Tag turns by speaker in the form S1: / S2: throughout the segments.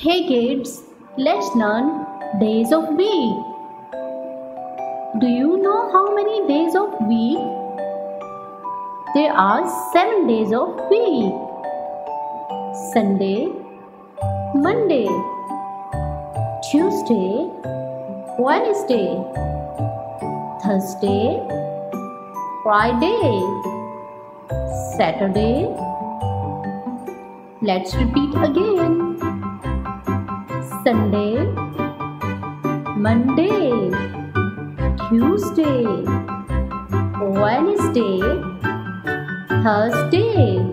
S1: Hey kids, let's learn days of week. Do you know how many days of week? There are 7 days of week. Sunday, Monday, Tuesday, Wednesday, Thursday, Friday, Saturday. Let's repeat again. Sunday, Monday, Tuesday, Wednesday, Thursday,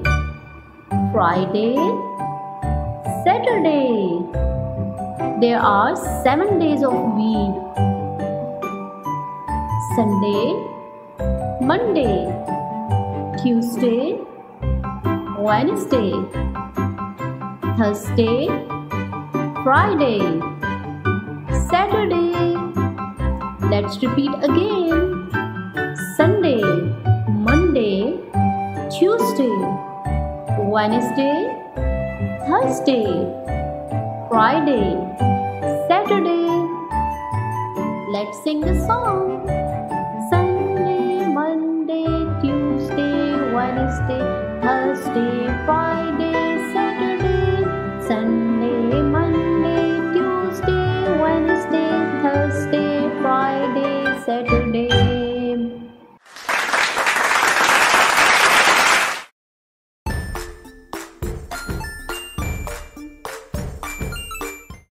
S1: Friday, Saturday. There are 7 days of week. Sunday, Monday, Tuesday, Wednesday, Thursday, Friday, Saturday. Let's repeat again. Sunday, Monday, Tuesday, Wednesday, Thursday, Friday, Saturday. Let's sing the song.